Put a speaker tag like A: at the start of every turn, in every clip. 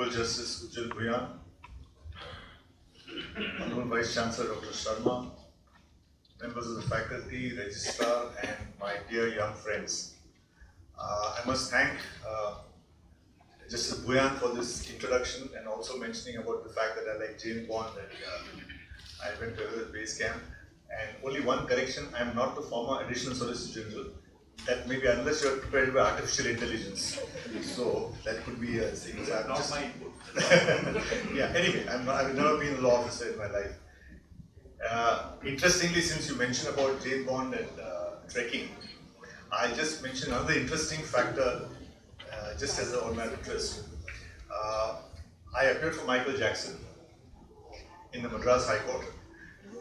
A: Honorable Justice Ujjwal Bhuyan, Honorable Vice Chancellor Dr. Sharma, members of the faculty, registrar, and my dear young friends. I must thank Justice Bhuyan for this introduction and also mentioning about the fact that I like James Bond and I went to the base camp. And only one correction, I am not the former Additional Solicitor General. That may be unless you are prepared by artificial intelligence. So that could be a thing. So
B: Not my input.
A: Yeah, anyway, I've never been a law officer in my life. Interestingly, since you mentioned about James Bond and trekking, I just mentioned another interesting factor, just as on my interest. I appeared for Michael Jackson in the Madras High Court,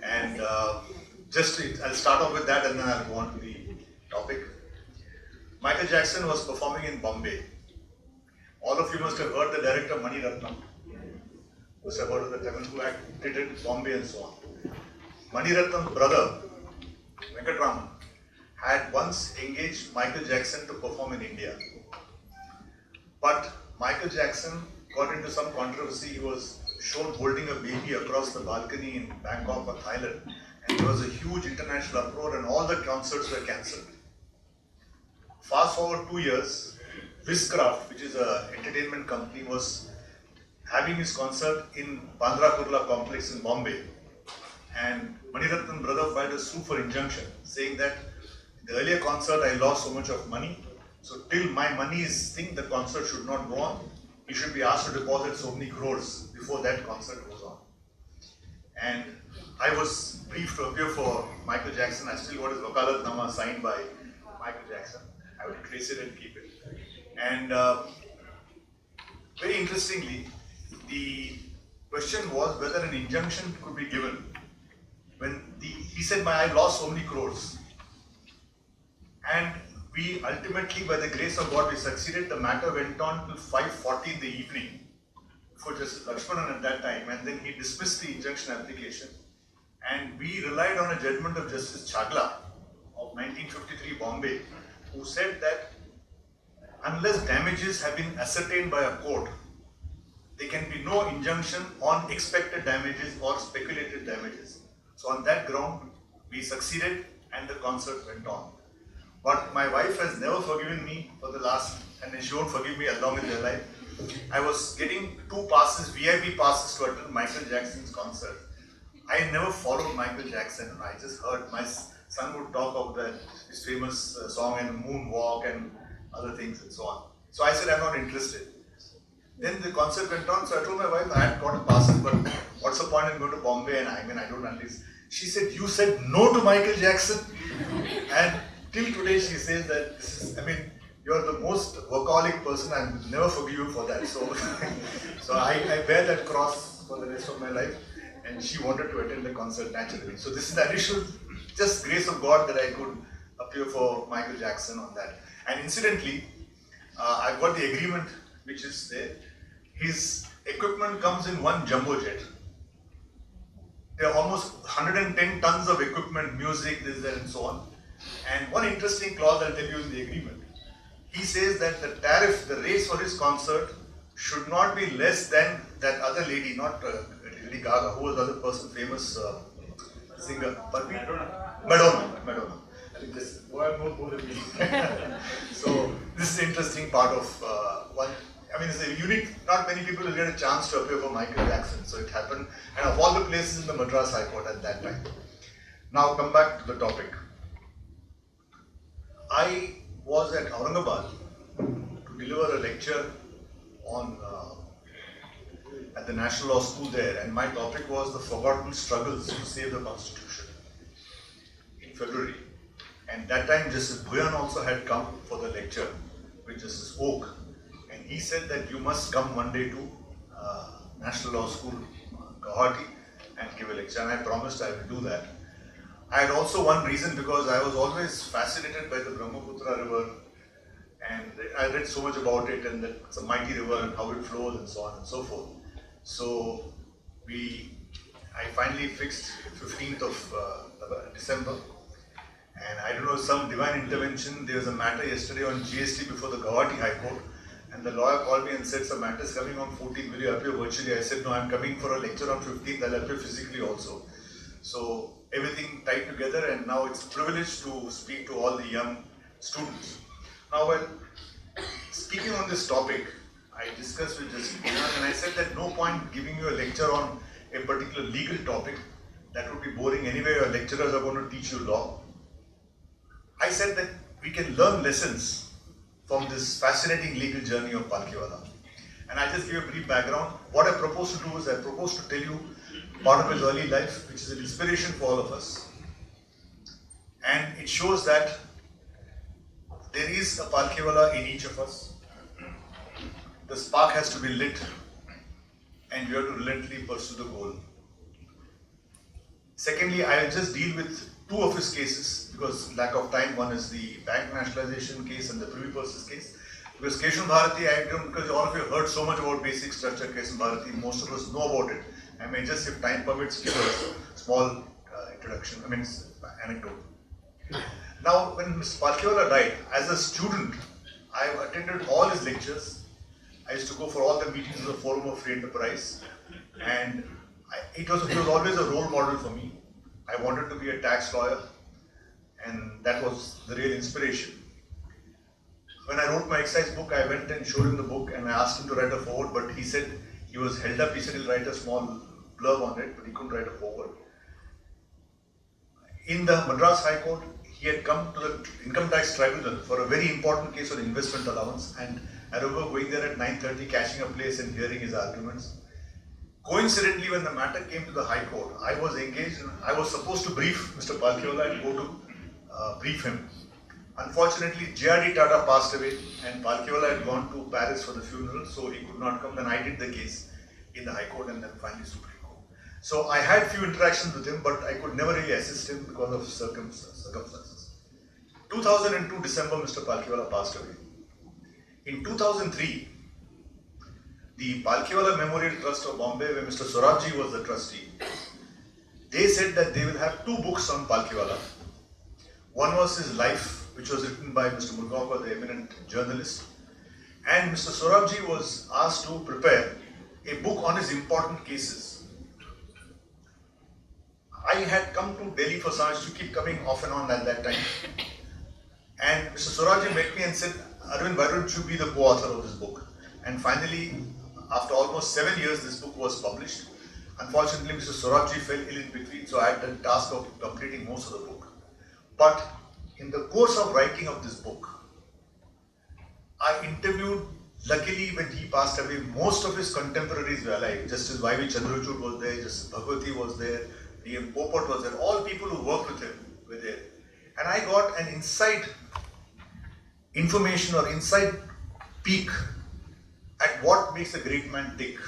A: and I'll start off with that, and then I'll go on to the topic. Michael Jackson was performing in Bombay. All of you must have heard the director Mani Ratnam, must have heard of the Tamil who acted in Bombay and so on. Mani Ratnam's brother, Venkatraman, had once engaged Michael Jackson to perform in India. But Michael Jackson got into some controversy. He was shown holding a baby across the balcony in Bangkok or Thailand, and there was a huge international uproar and all the concerts were cancelled. Fast forward 2 years, Viscraft, which is an entertainment company, was having his concert in Bandra Kurla complex in Bombay. And Mani Ratnam's brother filed a suit for injunction, saying that in the earlier concert I lost so much of money, so till my money is thing, the concert should not go on. He should be asked to deposit so many crores before that concert goes on. And I was briefed to appear for Michael Jackson. I still got his Wakalatnama signed by Michael Jackson. I will trace it and keep it. And very interestingly, the question was whether an injunction could be given. He said, I lost so many crores. And we ultimately, by the grace of God, we succeeded. The matter went on till 5:40 in the evening for Justice Lakshmanan at that time, and then he dismissed the injunction application. And we relied on a judgment of Justice Chagla of 1953 Bombay, who said that unless damages have been ascertained by a court, there can be no injunction on expected damages or speculated damages. So on that ground, we succeeded and the concert went on. But my wife has never forgiven me for the last, and she won't forgive me as long as they're alive. I was getting 2 passes, VIP passes to attend Michael Jackson's concert. I never followed Michael Jackson. I just heard my son would talk of his famous song and Moonwalk and other things and so on. So I said, I'm not interested. Then the concert went on, so I told my wife I had got a passes, but what's the point in going to Bombay? And I don't understand. She said, you said no to Michael Jackson? And till today she says that you're the most workaholic person, I will never forgive you for that. So, so I bear that cross for the rest of my life. And she wanted to attend the concert naturally. So this is the additional, just grace of God that I could appear for Michael Jackson on that. And incidentally, I've got the agreement which is there. His equipment comes in one jumbo jet. There are almost 110 tons of equipment, music, this, that, and so on. And one interesting clause I'll tell you in the agreement. He says that the tariff, the rates for his concert should not be less than that other lady, not Lady Gaga, who was the other person, famous singer. Madonna. I think this word more than me. So this is the interesting part of one. It's a unique, not many people will get a chance to appear for Michael Jackson. So it happened, and of all the places in the Madras High Court at that time. Now come back to the topic. I was at Aurangabad to deliver a lecture on at the National Law School there, and my topic was the forgotten struggles to save the Constitution in February. And that time Justice Bhuyan also had come for the lecture with Justice Oak, and he said that you must come one day to National Law School, Guwahati, and give a lecture, and I promised I will do that. I had also one reason, because I was always fascinated by the Brahmaputra river, and I read so much about it, and that it's a mighty river and how it flows and so on and so forth. So I finally fixed 15th of December, and I don't know, some divine intervention. There was a matter yesterday on GST before the Guwahati High Court, And the lawyer called me and said, "Sir, Matt is coming on 14th, will you appear virtually?" I said, "No, I'm coming for a lecture on 15th, I'll appear physically also." So everything tied together, and now it's a privilege to speak to all the young students. Now, when speaking on this topic, I discussed with Justice Bhuyan, and I said that no point giving you a lecture on a particular legal topic. That would be boring anyway. Your lecturers are going to teach you law. I said that we can learn lessons from this fascinating legal journey of Palkhiwala. And I just give a brief background. What I propose to do is I propose to tell you part of his early life, which is an inspiration for all of us. And it shows that there is a Palkhiwala in each of us. The spark has to be lit, and you have to relentlessly pursue the goal. Secondly, I will just deal with two of his cases because lack of time. One is the bank nationalization case and the Privy Purses case. Because Keshav Bharati, because all of you have heard so much about basic structure Keshav Bharati, most of us know about it. I may just, if time permits, give a small introduction, anecdote. Now, when Mr. Palkhiwala died, as a student, I attended all his lectures. I used to go for all the meetings of the Forum of Free Enterprise, and he was always a role model for me. I wanted to be a tax lawyer, and that was the real inspiration. When I wrote my exercise book, I went and showed him the book, and I asked him to write a foreword, but he said he was held up. He said he'll write a small blurb on it, but he couldn't write a foreword. In the Madras High Court, he had come to the Income Tax Tribunal for a very important case on investment allowance, and I remember going there at 9:30, catching a place and hearing his arguments. Coincidentally, when the matter came to the High Court, I was engaged and I was supposed to brief Mr. Palkhiwala and go to brief him. Unfortunately, J.R.D. Tata passed away and Palkhiwala had gone to Paris for the funeral, so he could not come. Then I did the case in the High Court and then finally Supreme Court. So I had few interactions with him, but I could never really assist him because of circumstances. 2002 December, Mr. Palkhiwala passed away. In 2003, the Palkhiwala Memorial Trust of Bombay, where Mr. Sorabji was the trustee, they said that they will have two books on Palkhiwala. One was his life, which was written by Mr. Murgaonkar, the eminent journalist, and Mr. Sorabji was asked to prepare a book on his important cases. I had come to Delhi for science to keep coming off and on at that time. And Mr. Sorabji met me and said, "Arvind, why don't you be the co-author of this book?" And finally, after almost 7 years, this book was published. Unfortunately, Mr. Sorabji fell ill in between, so I had the task of completing most of the book. But in the course of writing of this book, I interviewed, luckily when he passed away, most of his contemporaries were alive. Justice Y.V. Chandrachud was there, Justice Bhagwati was there, D.M. Popat was there, all people who worked with him were there. And I got an inside information or inside peek at what makes a great man tick.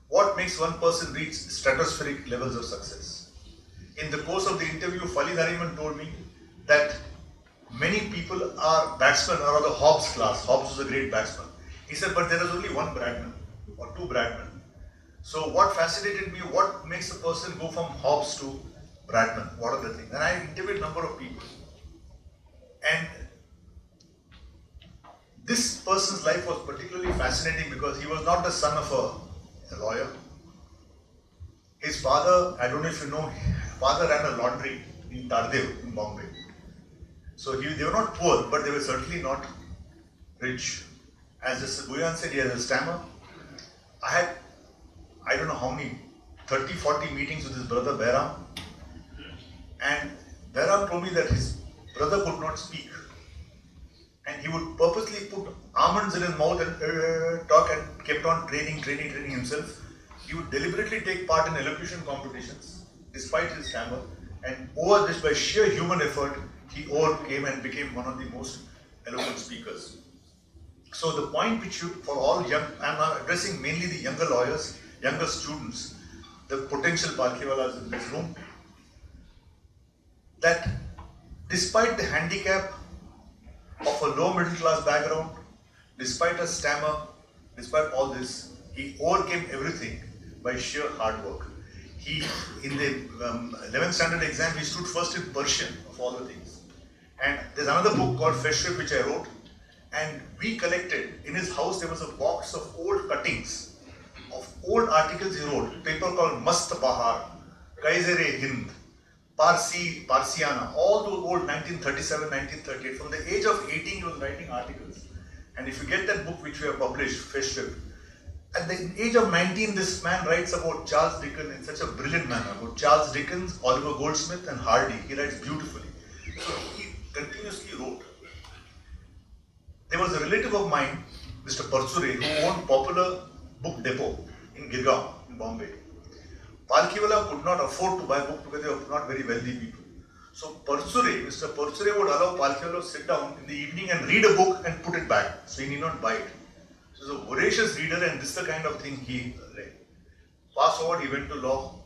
A: What makes one person reach stratospheric levels of success. In the course of the interview, Fali Nariman told me that many people are batsmen, are of the Hobbs class. Hobbs was a great batsman. He said, but there is only one Bradman or two Bradmen. So what fascinated me, what makes a person go from Hobbs to Bradman? What are the things? And I interviewed a number of people. And this person's life was particularly fascinating because he was not the son of a lawyer. His father, I don't know if you know, father ran a laundry in Tardeo in Bombay. So they were not poor, but they were certainly not rich. As Justice Bhuyan said, he has a stammer. I don't know how many, 30, 40 meetings with his brother Bairam. And Bairam told me that his brother could not speak. And he would purposely put almonds in his mouth and talk and kept on training himself. He would deliberately take part in elocution competitions despite his stammer, and over this, by sheer human effort, he overcame and became one of the most eloquent speakers. So the point which you, for all young, I'm now addressing mainly the younger lawyers, younger students, the potential Palkhiwalas in this room, that despite the handicap of a low middle class background, despite a stammer, despite all this, he overcame everything by sheer hard work. He, in the 11th standard exam, he stood first in Persian of all the things. And there's another book called Feshriff which I wrote, And we collected, in his house there was a box of old cuttings, of old articles he wrote, paper called Mast Bahar, Kaisere Hind, Parsi, Parsiana, all those old 1937, 1938. From the age of 18 he was writing articles. And if you get that book which we have published, Feshwip, at the age of 19 this man writes about Charles Dickens in such a brilliant manner, about Charles Dickens, Oliver Goldsmith and Hardy. He writes beautifully. So he continuously wrote. There was a relative of mine, Mr. Parsure, who owned Popular Book Depot in Girgaon, in Bombay. Palkhiwala could not afford to buy a book because they were not very wealthy people. So Mr. Parsure would allow Palkhiwala to sit down in the evening and read a book and put it back, so he need not buy it. So he was a voracious reader, and this is the kind of thing he read. Fast forward, he went to law.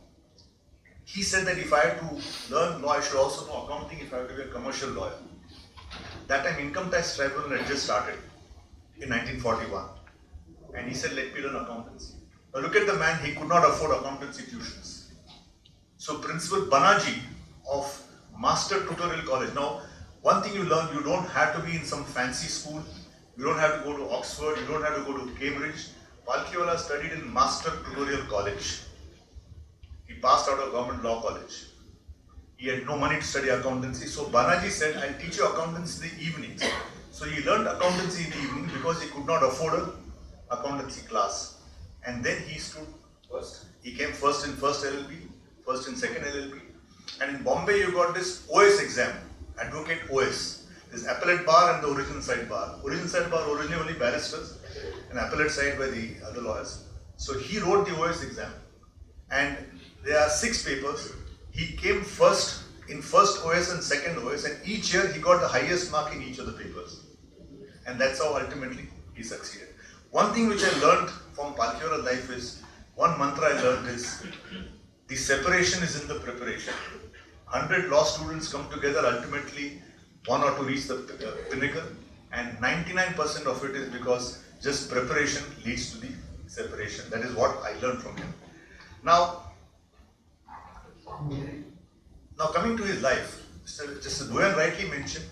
A: He said that if I had to learn law, I should also know accounting if I had to be a commercial lawyer. That time Income Tax Tribunal had just started in 1941. And he said, let me learn accountancy. Now look at the man, he could not afford accountancy tuitions. So Principal Banaji of Master Tutorial College. Now, one thing you learn, you don't have to be in some fancy school. You don't have to go to Oxford. You don't have to go to Cambridge. Palkhiwala studied in Master Tutorial College. He passed out of government law college. He had no money to study accountancy. So Banaji said, I'll teach you accountancy in the evenings. So he learned accountancy in the evening because he could not afford an accountancy class. And then he stood first. He came first in first LLB, first in second LLB. And in Bombay, you got this OS exam, Advocate OS. This appellate bar and the original side bar. Original side bar originally only barristers, and appellate side by the other lawyers. So he wrote the OS exam. And there are 6 papers. He came first in first OS and second OS, and each year he got the highest mark in each of the papers. And that's how ultimately he succeeded. One thing which I learned from Palkhiwala's life is, one mantra I learned is, the separation is in the preparation. 100 law students come together, ultimately one or two reach the pinnacle, and 99% of it is because just preparation leads to the separation. That is what I learned from him. Now coming to his life, just as Goyan rightly mentioned,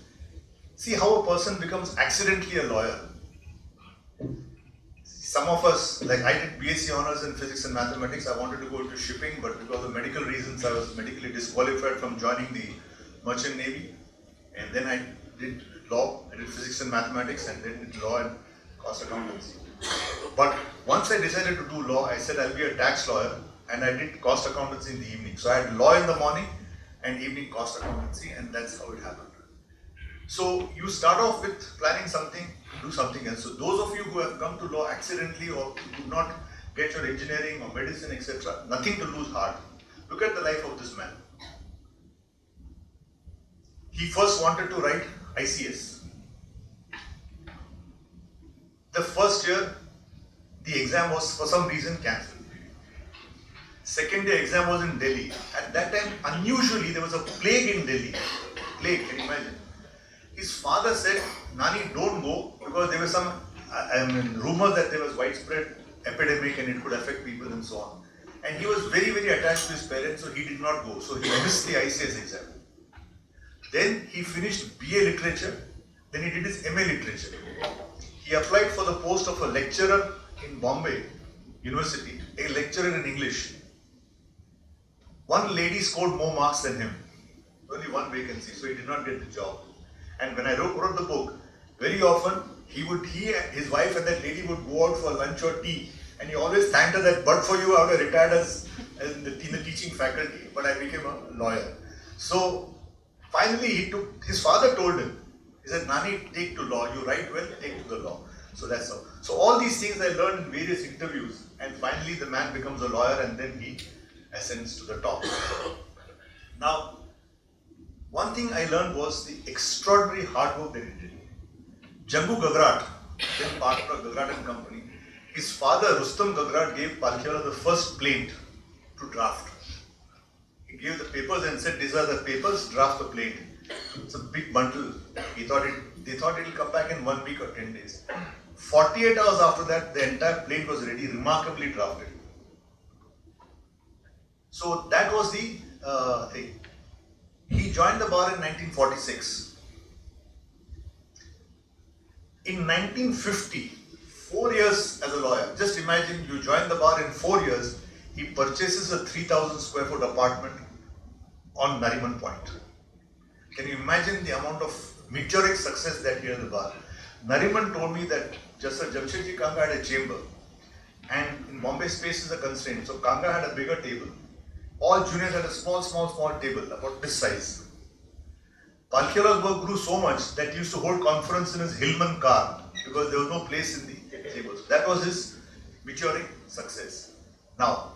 A: see how a person becomes accidentally a lawyer. Some of us, like I did BSc Honours in Physics and Mathematics, I wanted to go into shipping, but because of medical reasons, I was medically disqualified from joining the Merchant Navy. And then I did law, I did Physics and Mathematics, and then did law and cost accountancy. But once I decided to do law, I said I'll be a tax lawyer, and I did cost accountancy in the evening. So I had law in the morning and evening cost accountancy, and that's how it happened. So you start off with planning something, do something else. So those of you who have come to law accidentally or do not get your engineering or medicine, etc., nothing to lose heart. Look at the life of this man. He first wanted to write ICS. The first year, the exam was for some reason cancelled. Second day exam was in Delhi. At that time, unusually, there was a plague in Delhi. Plague, can you imagine? His father said, Nani, don't go, because there were some rumors that there was widespread epidemic and it could affect people and so on. And he was very, very attached to his parents, so he did not go. So he missed the ICS exam. Then he finished BA Literature, then he did his MA Literature. He applied for the post of a lecturer in Bombay University, a lecturer in English. One lady scored more marks than him. Only one vacancy, so he did not get the job. And when I wrote the book, very often his wife and that lady would go out for lunch or tea, and he always thanked her that, but for you I would have retired as in the teaching faculty, but I became a lawyer. So finally his father told him, he said, Nani, take to law, you write well, take to the law. So that's all. So all these things I learned in various interviews, and finally the man becomes a lawyer, and then he ascends to the top. Now, one thing I learned was the extraordinary hard work that he did. Jambu Gagrat, then partner of Gagrat and Company, his father Rustam Gagrat gave Palkhiwala the first plaint to draft. He gave the papers and said, these are the papers, draft the plaint. It's a big bundle. They thought it will come back in 1 week or 10 days. 48 hours after that, the entire plaint was ready, remarkably drafted. So that was the thing. He joined the bar in 1946. In 1950, 4 years as a lawyer, just imagine you join the bar in 4 years, he purchases a 3,000 square foot apartment on Nariman Point. Can you imagine the amount of meteoric success that he had at the bar? Nariman told me that Justice Jamshedji Kanga had a chamber, and in Bombay space is a constraint. So Kanga had a bigger table. All juniors had a small table about this size. Palkhiwala's work grew so much that he used to hold conference in his Hillman car because there was no place in the table. So that was his meteoric success. Now,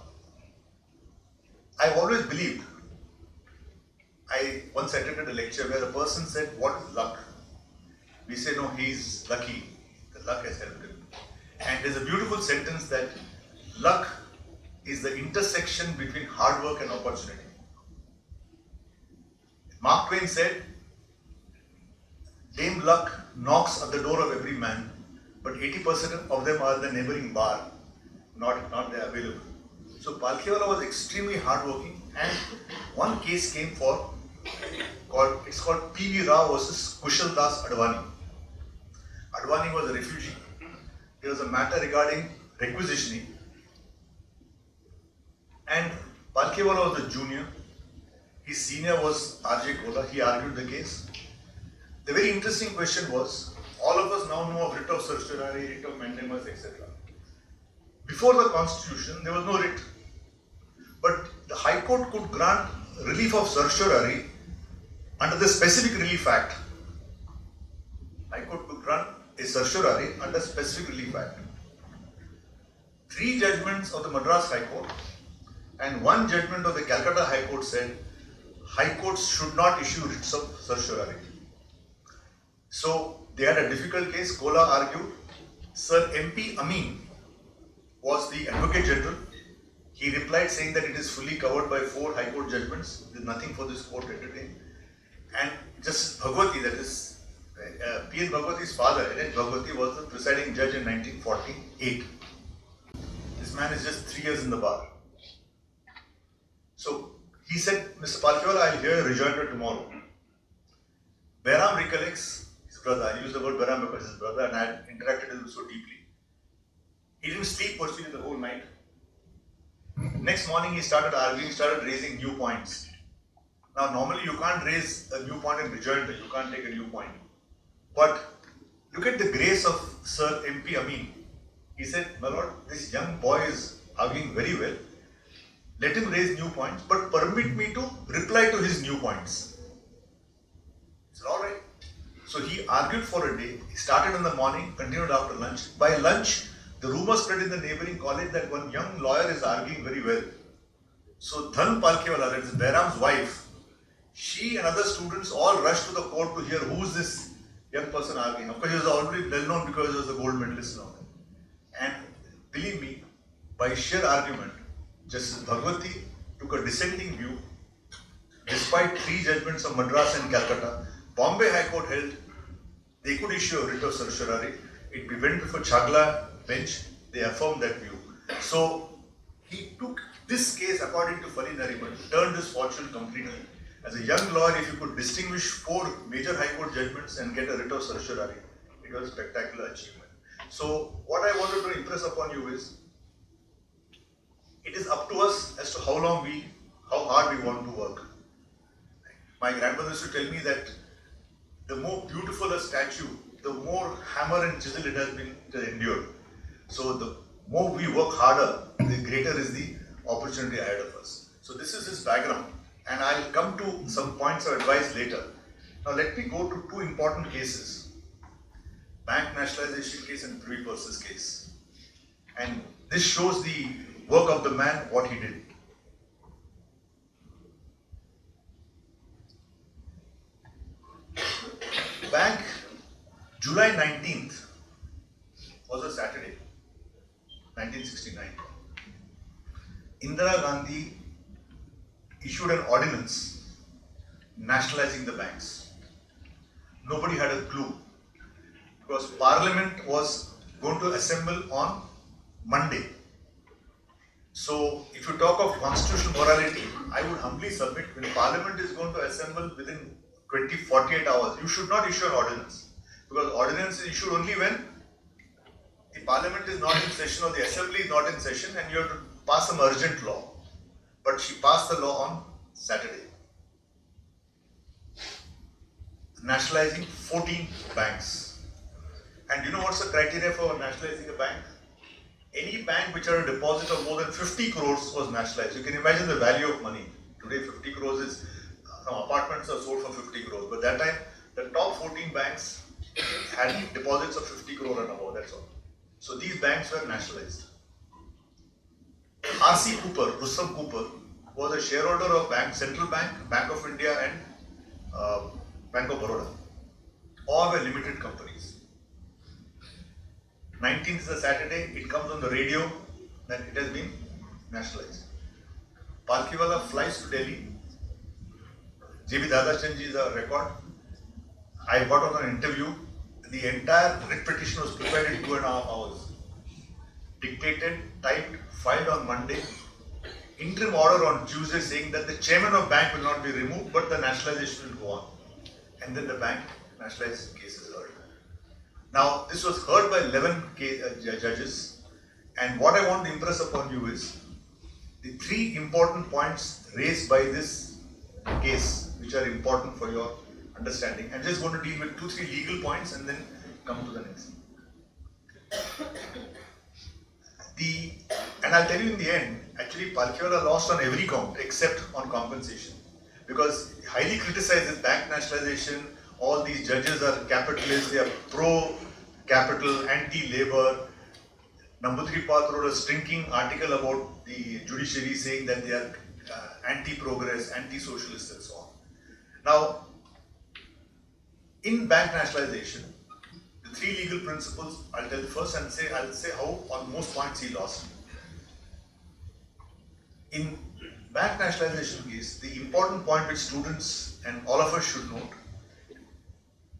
A: I've always believed, I once attended a lecture where a person said, "What is luck?" We say, "No, he's lucky. The luck has helped him." And there's a beautiful sentence that luck is the intersection between hard work and opportunity. Mark Twain said, "Dame Luck knocks at the door of every man, but 80% of them are in the neighboring bar, not there available." So Palkhiwala was extremely hardworking, and one case came for, it's called P.V. Rao versus Kushal Das Advani. Advani was a refugee. There was a matter regarding requisitioning, and Palkhiwala was the junior. His senior was R.J. Kola. He argued the case. The very interesting question was, all of us now know of writ of certiorari, writ of mandamus, etc. Before the constitution, there was no writ. But the High Court could grant relief of certiorari under the specific relief act. High Court could grant a certiorari under specific relief act. 3 judgments of the Madras High Court and 1 judgment of the Calcutta High Court said High Courts should not issue writs of certiorari. So they had a difficult case. Kola argued. Sir M.P. Amin was the Advocate General. He replied saying that it is fully covered by 4 High Court judgments. There is nothing for this court to entertain. And Justice Bhagwati, that is P.N. Bhagwati's father, N.H. Bhagwati, was the presiding judge in 1948. This man is just 3 years in the bar. So he said, "Mr. Palkhiwala, I'll hear a rejoinder tomorrow." Behram recollects his brother. I use the word Behram because his brother and I had interacted with him so deeply. He didn't sleep virtually the whole night. Next morning he started arguing, started raising new points. Now normally you can't raise a new point in rejoinder, you can't take a new point. But look at the grace of Sir M.P. Amin. He said, "My lord, this young boy is arguing very well. Let him raise new points, but permit me to reply to his new points." He said, "All right." So he argued for a day. He started in the morning, continued after lunch. By lunch, the rumor spread in the neighboring college that one young lawyer is arguing very well. So Dhan Palkhiwala, that is Behram's wife, she and other students all rushed to the court to hear who is this young person arguing. Of course, he was already well known because he was a gold medalist and all that. And believe me, by sheer argument, Justice Bhagwati took a dissenting view. Despite 3 judgments of Madras and Calcutta, Bombay High Court held they could issue a writ of certiorari. It went before Chagla bench. They affirmed that view. So he took this case according to Fali Nariman, turned his fortune completely. As a young lawyer, if you could distinguish 4 major High Court judgments and get a writ of certiorari, it was a spectacular achievement. So what I wanted to impress upon you is, it is up to us as to how hard we want to work. My grandmother used to tell me that the more beautiful a statue, the more hammer and chisel it has been endured. So the more we work harder, the greater is the opportunity ahead of us. So this is his background, and I'll come to some points of advice later. Now let me go to 2 important cases. Bank nationalization case and Privy Purses case. And this shows the work of the man, what he did. Bank, July 19th was a Saturday, 1969. Indira Gandhi issued an ordinance nationalizing the banks. Nobody had a clue because Parliament was going to assemble on Monday. So if you talk of constitutional morality, I would humbly submit, when Parliament is going to assemble within 48 hours, you should not issue an ordinance. Because ordinance is issued only when the parliament is not in session or the assembly is not in session and you have to pass some urgent law. But she passed the law on Saturday, nationalizing 14 banks. And you know what's the criteria for nationalizing a bank? Any bank which had a deposit of more than 50 crores was nationalized. You can imagine the value of money. Today 50 crores is, apartments are sold for 50 crores. But that time, the top 14 banks had deposits of 50 crore and above, that's all. So these banks were nationalized. R.C. Cooper, Rustam Cooper, was a shareholder of Central Bank, Bank of India and Bank of Baroda. All were limited companies. 19th is a Saturday, it comes on the radio that it has been nationalized. Palkhiwala flies to Delhi. J.B. Dadachandji is a record. I got on an interview. The entire writ petition was prepared in 2.5 hours. Dictated, typed, filed on Monday. Interim order on Tuesday saying that the chairman of bank will not be removed, but the nationalization will go on. And then the bank nationalized case is heard. Now, this was heard by 11 judges. And what I want to impress upon you is the 3 important points raised by this case, which are important for your understanding. I'm just going to deal with 2-3 legal points and then come to the next. And I'll tell you in the end, actually Palkhiwala lost on every count except on compensation. Because highly criticizes bank nationalization, all these judges are capitalists, they are pro-capital, anti-labor. Nambudiri Path wrote a stinking article about the judiciary saying that they are anti-progress, anti-socialist and so on. Now, in bank nationalization, the 3 legal principles, I'll tell you first and I'll say how on most points he lost. In bank nationalization case, the important point which students and all of us should note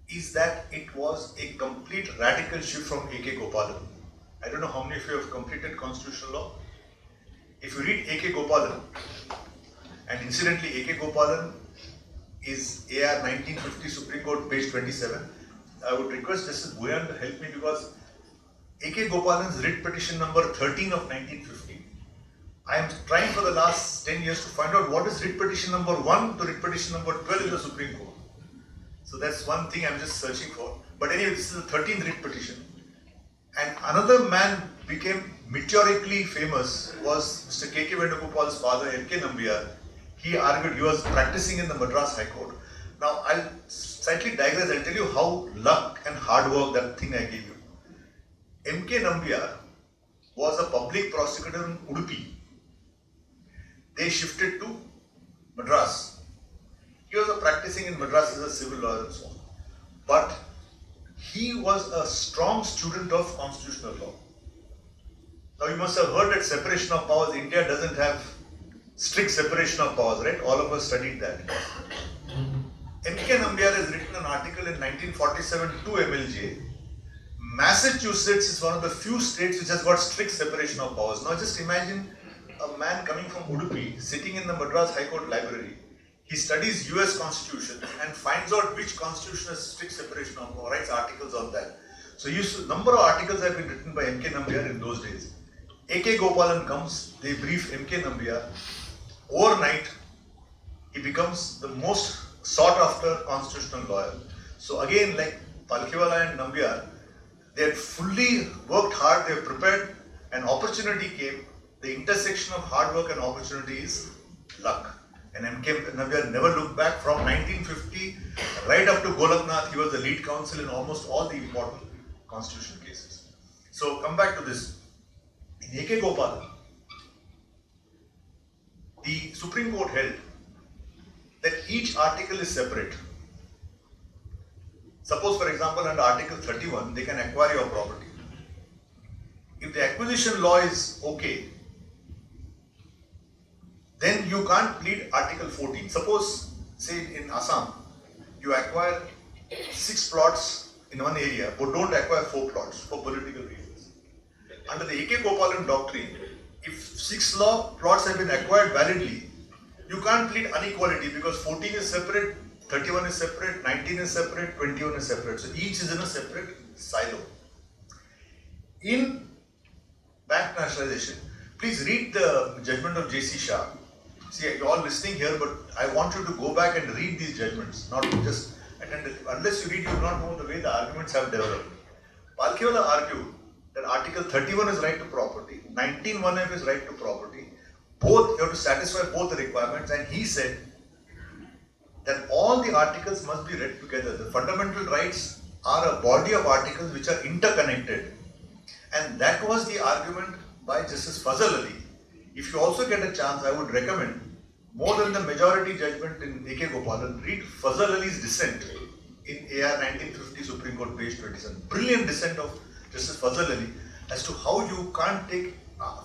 A: is that it was a complete radical shift from A.K. Gopalan. I don't know how many of you have completed constitutional law. If you read A.K. Gopalan, and incidentally A.K. Gopalan is AR 1950 Supreme Court page 27. I would request Justice Bhuyan to help me because A.K. Gopalan's writ petition number 13 of 1950. I am trying for the last 10 years to find out what is writ petition number 1 to writ petition number 12 in the Supreme Court. So that's one thing I'm just searching for. But anyway, this is the 13th writ petition. And another man became meteorically famous was Mr. K.K. Venugopal's father, M.K. Nambiar. He argued, he was practicing in the Madras High Court. Now, I'll slightly digress, I'll tell you how luck and hard work, that thing I gave you. M.K. Nambiar was a public prosecutor in Udupi. They shifted to Madras. He was practicing in Madras as a civil lawyer and so on. But he was a strong student of constitutional law. Now, you must have heard that separation of powers, India doesn't have strict separation of powers, right? All of us studied that. M.K. Nambiar has written an article in 1947 to MLJ. Massachusetts is one of the few states which has got strict separation of powers. Now just imagine a man coming from Udupi, sitting in the Madras High Court library. He studies US Constitution and finds out which constitution has strict separation of powers, writes articles on that. So number of articles have been written by M.K. Nambiar in those days. A.K. Gopalan comes, they brief M.K. Nambiar. Overnight, he becomes the most sought after constitutional lawyer. So again, like Palkhiwala and Nambiar, they had fully worked hard, they have prepared, an opportunity came. The intersection of hard work and opportunity is luck. And M.K. Nambiar never looked back. From 1950 right up to Golaknath, he was the lead counsel in almost all the important constitutional cases. So come back to this. In A.K. Gopalan, the Supreme Court held that each article is separate. Suppose, for example, under Article 31, they can acquire your property. If the acquisition law is okay, then you can't plead Article 14. Suppose, say in Assam, you acquire 6 plots in one area, but don't acquire 4 plots for political reasons. Under the A.K. Gopalan doctrine, if 6 plots have been acquired validly, you can't plead inequality because 14 is separate, 31 is separate, 19 is separate, 21 is separate. So each is in a separate silo. In bank nationalization, please read the judgment of J.C. Shah. See, you're all listening here, but I want you to go back and read these judgments, not just attend it. Unless you read, you will not know the way the arguments have developed. Palkhiwala argued that Article 31 is right to property, 19(1)(f) is right to property. Both, you have to satisfy both the requirements, and he said that all the articles must be read together. The fundamental rights are a body of articles which are interconnected. And that was the argument by Justice Fazal Ali. If you also get a chance, I would recommend, more than the majority judgment in A.K. Gopalan, read Fazal Ali's dissent in AR 1950 Supreme Court page 27. Brilliant dissent of Justice Fazal Ali as to how you can't take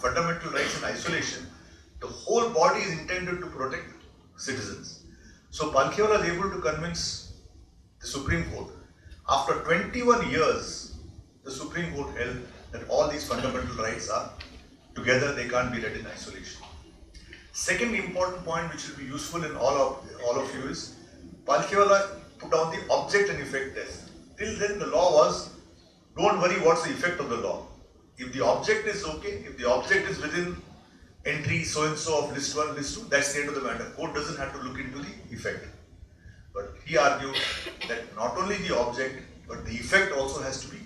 A: fundamental rights in isolation. The whole body is intended to protect citizens. So Palkhiwala is able to convince the Supreme Court. After 21 years, the Supreme Court held that all these fundamental rights are together, they can't be read in isolation. Second important point which will be useful in all of you is, Palkhiwala put down the object and effect test. Till then the law was, don't worry what's the effect of the law. If the object is okay, if the object is within entry so-and-so of list 1, list 2, that's the end of the matter. Court doesn't have to look into the effect. But he argued that not only the object, but the effect also has to be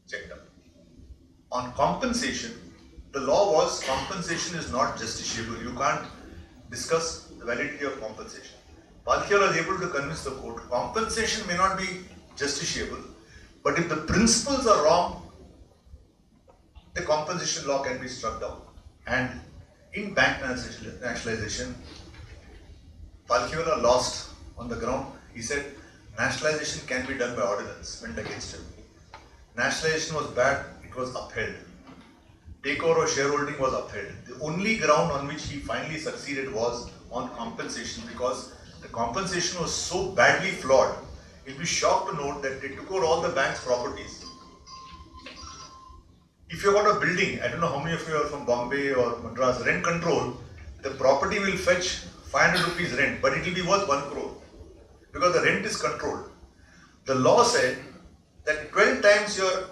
A: checked up. On compensation, the law was compensation is not justiciable. You can't discuss the validity of compensation. Palkhiwala is able to convince the court, compensation may not be justiciable, but if the principles are wrong, the compensation law can be struck down. And in bank nationalization, Palkhiwala lost on the ground. He said nationalization can be done by ordinance, went against him. Nationalization was bad, it was upheld. Takeover of shareholding was upheld. The only ground on which he finally succeeded was on compensation, because the compensation was so badly flawed. You'll be shocked to note that they took over all the bank's properties. If you've got a building, I don't know how many of you are from Bombay or Madras, rent control, the property will fetch 500 rupees rent, but it will be worth 1 crore because the rent is controlled. The law said that 12 times your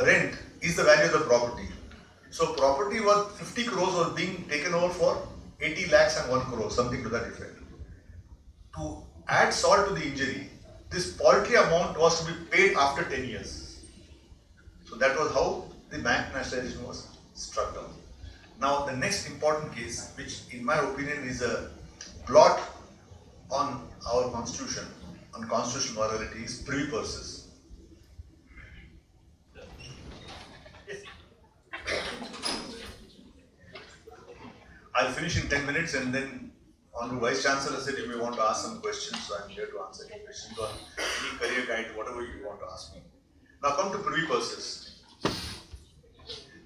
A: rent is the value of the property. So property worth 50 crores was being taken over for 80 lakhs and 1 crore, something to that effect. To add salt to the injury, this paltry amount was to be paid after 10 years. So that was how the bank nationalization was struck down. Now the next important case, which in my opinion is a blot on our constitution, on constitutional morality, is Privy Purses. I'll finish in 10 minutes, and then Honorable Vice Chancellor said you may want to ask some questions, so I'm here to answer any questions on any career guide, whatever you want to ask me. Now come to Privy Purses.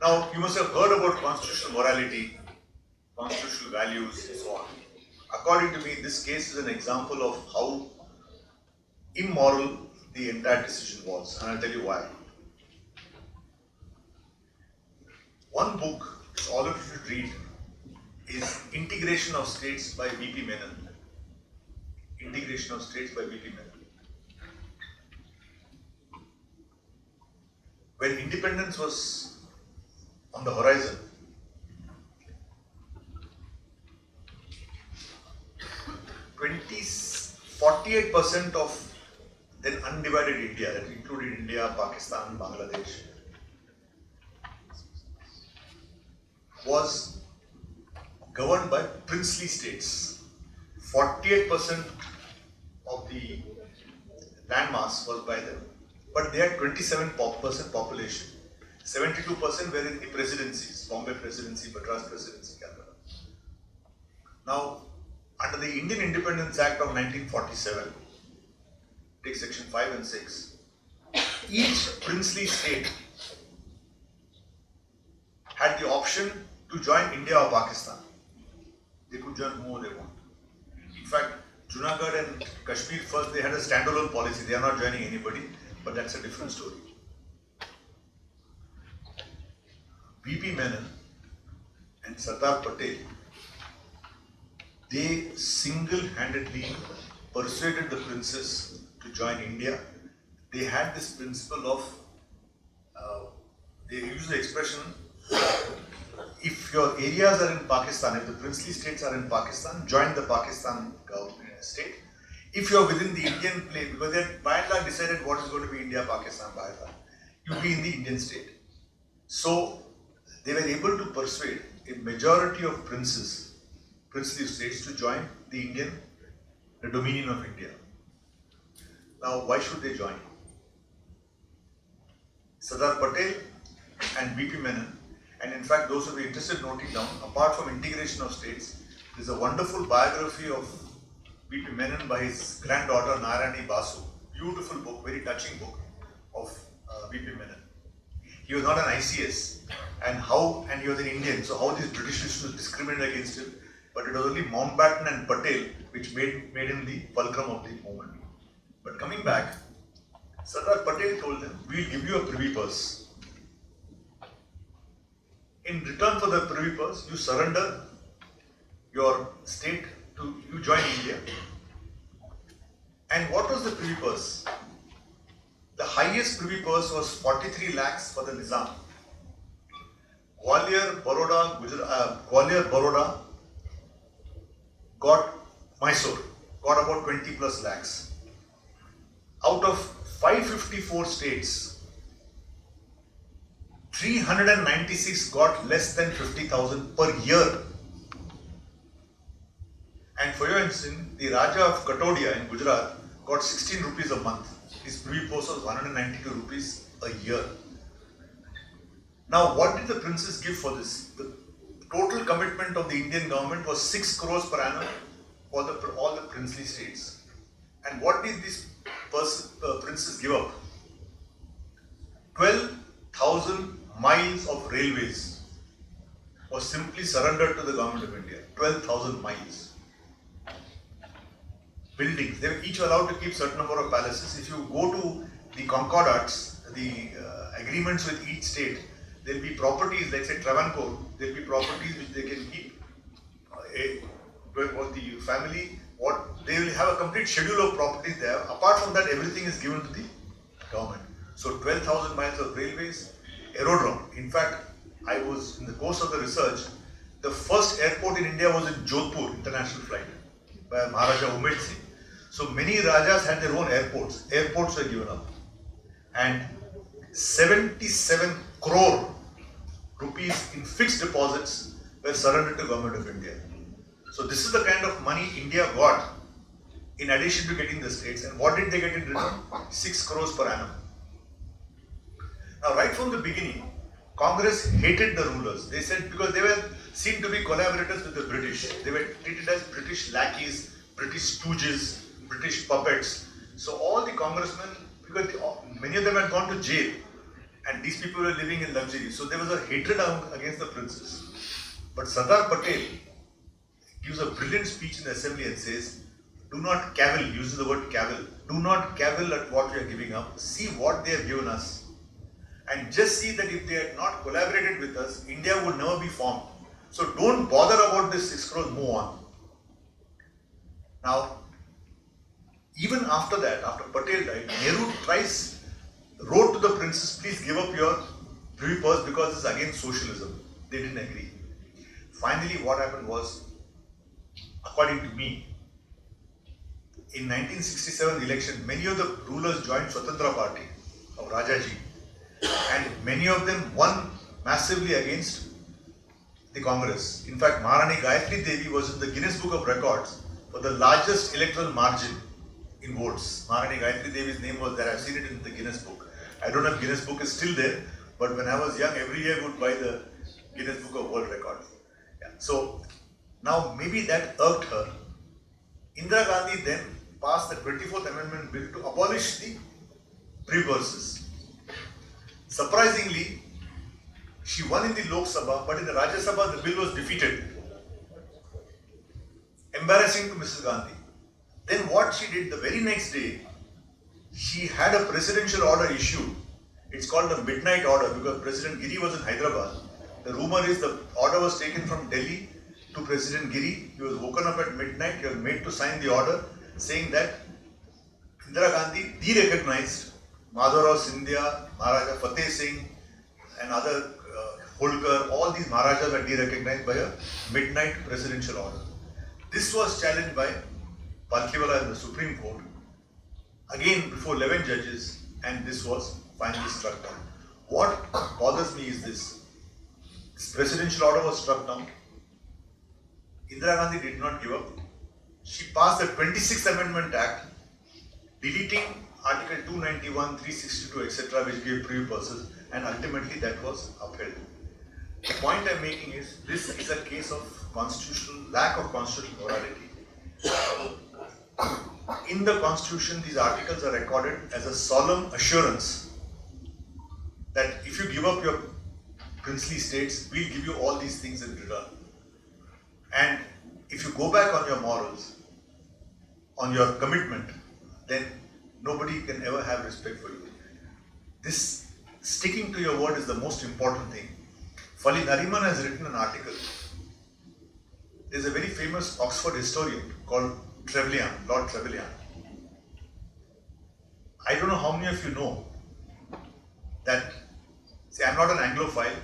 A: Now you must have heard about constitutional morality, constitutional values, and so on. According to me, this case is an example of how immoral the entire decision was, and I'll tell you why. One book which all of you should read is Integration of States by V.P. Menon. Integration of States by V.P. Menon. When independence was on the horizon, 48% of then undivided India, that included India, Pakistan, Bangladesh, was governed by princely states. 48% of the landmass was by them, but they had 27% population. 72% were in the presidencies, Bombay Presidency, Madras Presidency, Calcutta. Now, under the Indian Independence Act of 1947, take section 5 and 6, each princely state had the option to join India or Pakistan. They could join whoever they want. In fact, Junagadh and Kashmir first, they had a standalone policy. They are not joining anybody, but that's a different story. V.P. Menon and Sardar Patel, they single-handedly persuaded the princes to join India, they had this principle of, they use the expression, if your areas are in Pakistan, if the princely states are in Pakistan, join the Pakistan state. If you are within the Indian plane, because they had by and large decided what is going to be India, Pakistan, by and large, you be in the Indian state. So they were able to persuade a majority of princes, princely states, to join the dominion of India. Now, why should they join? Sardar Patel and B.P. Menon, and in fact, those who are interested in noting down, apart from integration of states, there is a wonderful biography of B.P. Menon by his granddaughter Narayani Basu. Beautiful book, very touching book of B.P. Menon. He was not an ICS, and he was an Indian, so how these British used to discriminate against him, but it was only Mountbatten and Patel which made him the fulcrum of the movement. But coming back, Sardar Patel told them, we will give you a privy purse. In return for the privy purse, you surrender your state you join India. And what was the privy purse? The highest privy purse was 43 lakhs for the Nizam. Gwalior, Baroda got Mysore, got about 20 plus lakhs. Out of 554 states, 396 got less than 50,000 per year. And for your instance, the Raja of Katodia in Gujarat got 16 rupees a month. His privy purse was 192 rupees a year. Now, what did the princes give for this? The total commitment of the Indian government was 6 crores per annum for all the princely states. And what did these princes give up? 12,000 miles of railways was simply surrendered to the government of India. 12,000 miles. Buildings. They were each allowed to keep certain number of palaces. If you go to the concordats, the agreements with each state, there will be properties, like say Travancore, there will be properties which they can keep. The family, they will have a complete schedule of properties there. Apart from that, everything is given to the government. So 12,000 miles of railways, aerodrome. In fact, I was in the course of the research, the first airport in India was in Jodhpur International Flight by Maharaja Umed Singh. So many Rajas had their own airports. Airports were given up. And 77 crore rupees in fixed deposits were surrendered to Government of India. So this is the kind of money India got in addition to getting the states. And what did they get in return? 6 crores per annum. Now, right from the beginning, Congress hated the rulers. They said, because they were seen to be collaborators with the British. They were treated as British lackeys, British stooges, British puppets. So all the congressmen, because many of them had gone to jail, and these people were living in luxury. So there was a hatred against the princes. But Sardar Patel gives a brilliant speech in the assembly and says, do not cavil, uses the word cavil. Do not cavil at what we are giving up. See what they have given us. And just see that if they had not collaborated with us, India would never be formed. So don't bother about this 6 crores, move on. Now, even after that, after Patel died, Nehru wrote to the princes, please give up your privy purse because it's against socialism. They didn't agree. Finally, what happened was, according to me, in 1967 election, many of the rulers joined Swatantra Party of Rajaji, and many of them won massively against the Congress. In fact, Maharani Gayatri Devi was in the Guinness Book of Records for the largest electoral margin in votes. Maharani Gayatri Devi's name was there. I've seen it in the Guinness Book. I don't know if Guinness Book is still there, but when I was young, every year I would buy the Guinness Book of World Records. Yeah. So now maybe that irked her. Indira Gandhi then passed the 24th Amendment Bill to abolish the privy purses. Surprisingly, she won in the Lok Sabha, but in the Rajya Sabha the bill was defeated. Embarrassing to Mrs. Gandhi. Then what she did the very next day, she had a presidential order issued. It's called the Midnight Order because President Giri was in Hyderabad. The rumor is the order was taken from Delhi to President Giri. He was woken up at midnight, he was made to sign the order, saying that Indira Gandhi de-recognized Madhavrao Scindia, Maharaja Fateh Singh and other Holkar, all these Maharajas were de-recognized by a midnight presidential order. This was challenged by Palkhiwala in the Supreme Court, again before 11 judges, and this was finally struck down. What bothers me is this presidential order was struck down. Indira Gandhi did not give up. She passed the 26th Amendment Act, deleting Article 291, 362, etc., which gave privy purses, and ultimately that was upheld. The point I'm making is this is a case of lack of constitutional morality. In the Constitution, these articles are recorded as a solemn assurance that if you give up your princely states, we'll give you all these things in return. And if you go back on your morals, on your commitment, then nobody can ever have respect for you. This sticking to your word is the most important thing. Fali Nariman has written an article. There's a very famous Oxford historian called Trevelyan, Lord Trevelyan. I don't know how many of you know that, see, I'm not an Anglophile.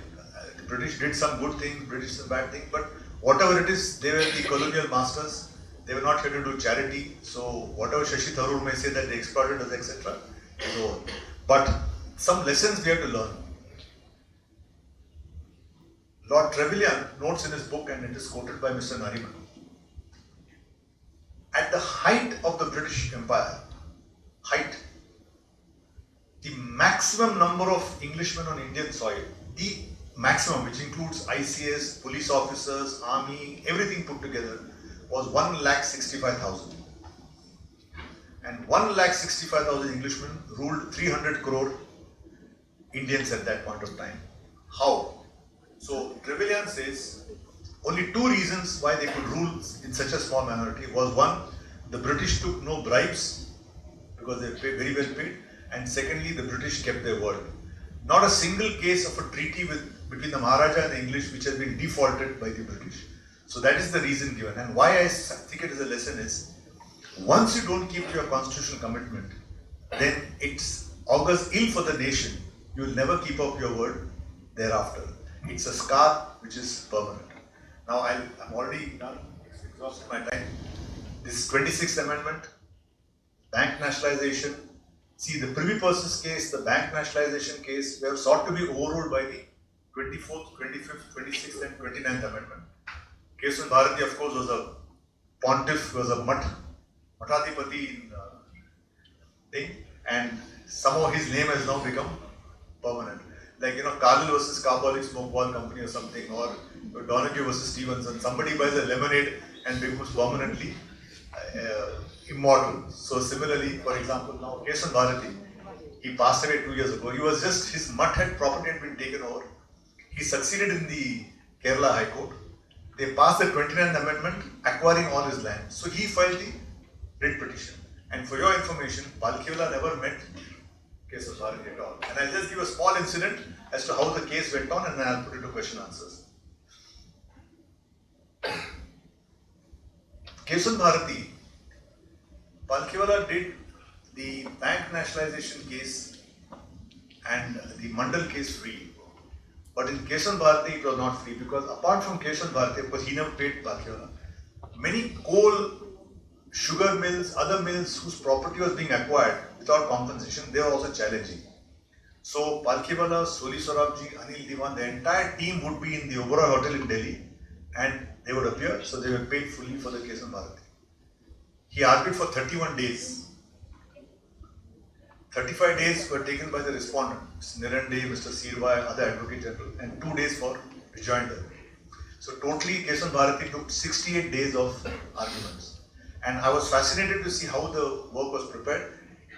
A: The British did some good things, British some bad things, but whatever it is, they were the colonial masters. They were not here to do charity. So whatever Shashi Tharoor may say that they exploited us, etc. So, but some lessons we have to learn. Lord Trevelyan notes in his book, and it is quoted by Mr. Nariman, at the height of the British Empire, the maximum number of Englishmen on Indian soil, the maximum, which includes ICS, police officers, army, everything put together, was 1,65,000. And 1,65,000 Englishmen ruled 300 crore Indians at that point of time. How? So Trevelyan says only two reasons why they could rule in such a small minority was: one, the British took no bribes because they were very well paid, and secondly, the British kept their word. Not a single case of a treaty between the Maharaja and the English which has been defaulted by the British. So that is the reason given. And why I think it is a lesson is, once you don't keep to your constitutional commitment, then it augurs ill for the nation. You will never keep up your word thereafter. It's a scar which is permanent. Now I'm already done, exhausted my time. This 26th Amendment, bank nationalization. See, the Privy Purses case, the bank nationalization case, they have sought to be overruled by the 24th, 25th, 26th and 29th Amendment. Kesavan Bharati, of course, was a pontiff, was a Mathadipati thing, and somehow his name has now become permanent. Like, Cargill versus Carbolic Smoke Ball Company or something, or Donahue versus Stevenson. Somebody buys a lemonade and becomes permanently immortal. So similarly, for example, now Kesavan Bharati, he passed away 2 years ago. He was just, his mutt property had been taken over. He succeeded in the Kerala High Court. They passed the 29th Amendment acquiring all his land. So he filed the writ petition. And for your information, Palkhiwala never met Kesavan Bharati at all. And I'll just give a small incident as to how the case went on, and then I'll put it to question answers. Kesavan Bharati, Palkhiwala did the bank nationalization case and the Mandal case free. But in Kesavan Bharati, it was not free, because apart from Kesavan Bharati, of course, he never paid Palkhiwala. Many coal, sugar mills, other mills whose property was being acquired without compensation, they were also challenging. So Palkhiwala, Soli Sorabji, Anil Diwan, the entire team would be in the Oberoi Hotel in Delhi, and they would appear, so they were paid fully for the Kesavan Bharati. He argued for 31 days. 35 days were taken by the respondent, Mr. Nirande, Mr. Sirvai, other Advocate General, and 2 days for rejoinder. So totally, Kesavan Bharati took 68 days of arguments. And I was fascinated to see how the work was prepared.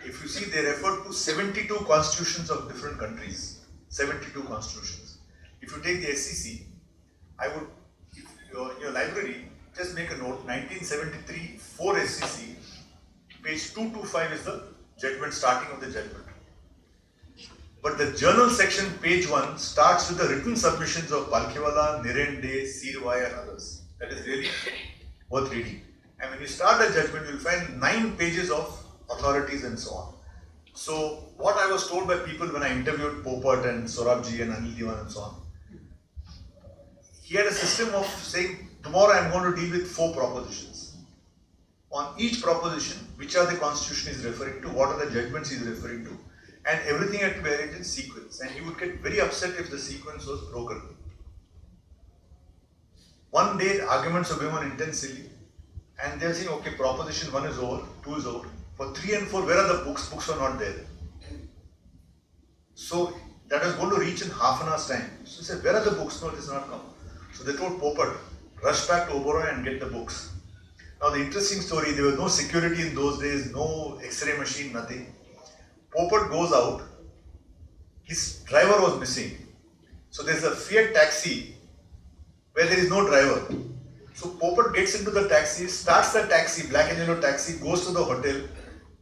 A: If you see, they referred to 72 constitutions of different countries. 72 constitutions. If you take the SCC, I would, in your library, just make a note, 1973, 4 SCC, page 225 is the judgment, starting of the judgment. But the journal section, page 1, starts with the written submissions of Palkhiwala, Nirende, Sirvai and others. That is really worth reading. And when you start the judgment, you'll find 9 pages of authorities and so on. So what I was told by people when I interviewed Popat and Sorabji and Anil Diwan and so on, he had a system of saying, tomorrow I am going to deal with 4 propositions. On each proposition, which are the constitution is referring to, what are the judgments he is referring to, and everything had to be arranged in sequence. And he would get very upset if the sequence was broken. One day, the arguments were going on intensely, and they were saying, okay, proposition 1 is over, 2 is over. For 3 and 4, where are the books? Books were not there. So that was going to reach in half an hour's time. So he said, where are the books? No, it has not come. So they told Popat, rush back to Oberoi and get the books. Now the interesting story, there was no security in those days, no X-ray machine, nothing. Popat goes out, his driver was missing. So there's a Fiat taxi where there is no driver. So Popat gets into the taxi, starts the taxi, black and yellow taxi, goes to the hotel,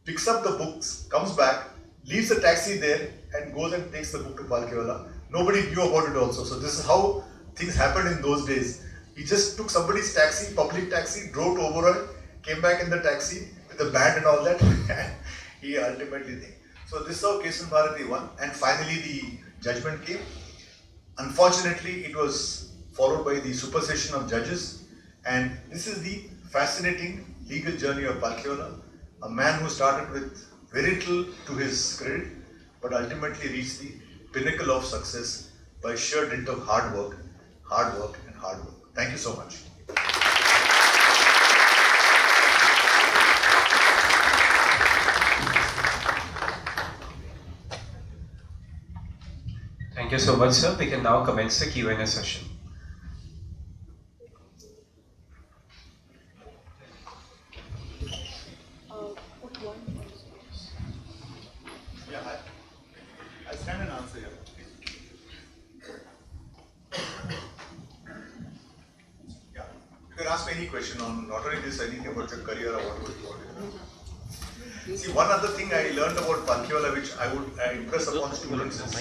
A: picks up the books, comes back, leaves the taxi there and goes and takes the book to Palkhiwala. Nobody knew about it also. So this is how things happened in those days. He just took somebody's taxi, public taxi, drove to Oberoi, came back in the taxi with the band and all that. He ultimately did. So this is how Kesan Bharati won, and finally the judgment came. Unfortunately, it was followed by the supersession of judges, and this is the fascinating legal journey of Palkhiwala, a man who started with very little to his credit, but ultimately reached the pinnacle of success by sheer dint of hard work and hard work. Thank you so much.
B: Thank you so much, sir. We can now commence the Q&A session.
A: Yeah, I'll stand and answer here. Yeah, you can ask me any question on not only this, anything about your career or whatever you want. See, one other thing I learned about Palkhiwala, which I would impress upon students, is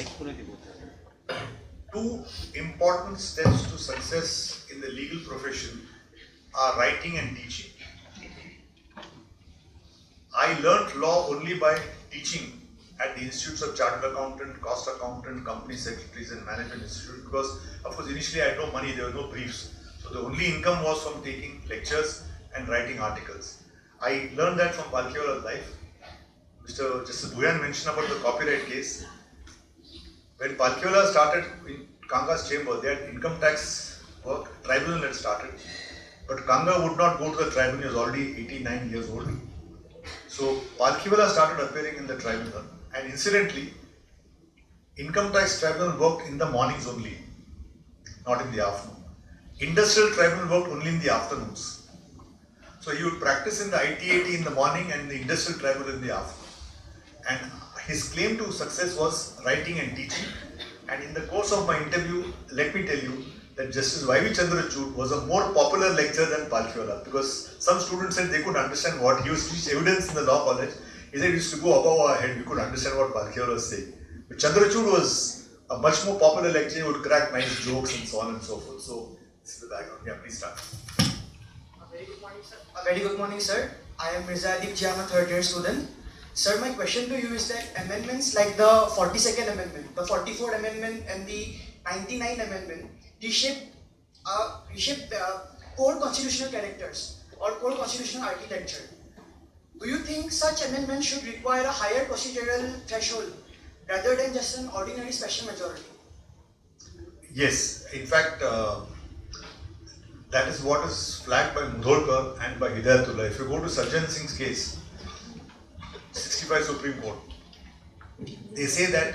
A: 2 important steps to success in the legal profession are writing and teaching. I learnt law only by teaching at the Institutes of Chartered Accountant, Cost Accountant, Company Secretaries and Management Institute, because of course initially I had no money, there were no briefs. So the only income was from taking lectures and writing articles. I learned that from Palkhiwala's life. Mr. Justice Bhuyan mentioned about the copyright case. When Palkhiwala started in Kanga's chamber, they had income tax work, tribunal had started. But Kanga would not go to the tribunal, he was already 89 years old. So Palkhiwala started appearing in the tribunal, and incidentally, income tax tribunal worked in the mornings only, not in the afternoon. Industrial tribunal worked only in the afternoons. So he would practice in the ITAT in the morning and the industrial tribunal in the afternoon. And his claim to success was writing and teaching. And in the course of my interview, let me tell you that Justice Y.V. Chandrachud was a more popular lecturer than Palkhiwala, because some students said they couldn't understand what he was teaching evidence in the law college. He said he used to go above our head, we could understand what Palkhiwala was saying. But Chandrachud was a much more popular lecturer, he would crack nice jokes and so on and so forth. So this is the background. Yeah, please start.
C: A very good morning, sir. A very good morning, sir. I am Mirza Adib Ji, I am a 3rd year student. Sir, my question to you is that amendments like the 42nd Amendment, the 44th Amendment and the 99th Amendment reshape core constitutional characters or core constitutional architecture. Do you think such amendments should require a higher procedural threshold rather than just an ordinary special majority?
A: Yes, in fact, that is what is flagged by Mudholkar and by Hidayatullah. If you go to Sajjan Singh's case, 65 Supreme Court, they say that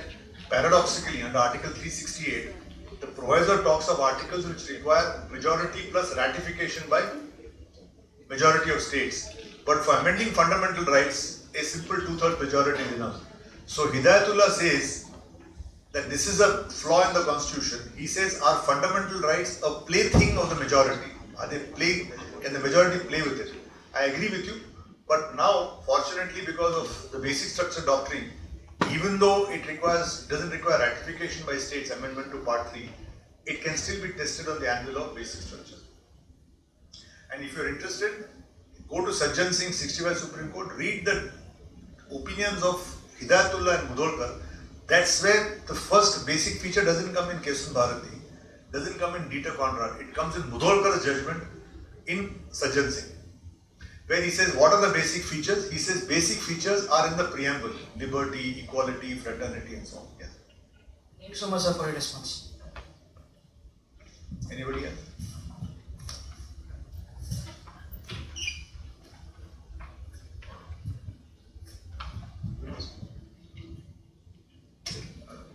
A: paradoxically under Article 368, the provisor talks of articles which require majority plus ratification by majority of states. But for amending fundamental rights, a simple 2/3 majority is enough. So Hidayatullah says that this is a flaw in the constitution. He says, are fundamental rights a plaything of the majority? Are they play? Can the majority play with it? I agree with you. But now, fortunately, because of the basic structure doctrine, even though it doesn't require ratification by states, amendment to Part 3, it can still be tested on the anvil of basic structure. And if you're interested, go to Sajjan Singh 65 Supreme Court, read the opinions of Hidayatullah and Mudholkar. That's where the first basic feature doesn't come in Kesun Bharati, doesn't come in Dieter Conrad. It comes in Mudholkar's judgment in Sajjan Singh, where he says, what are the basic features? He says basic features are in the preamble: liberty, equality, fraternity, and so on. Yeah.
C: Thank you so much, sir, for your response.
A: Anybody else?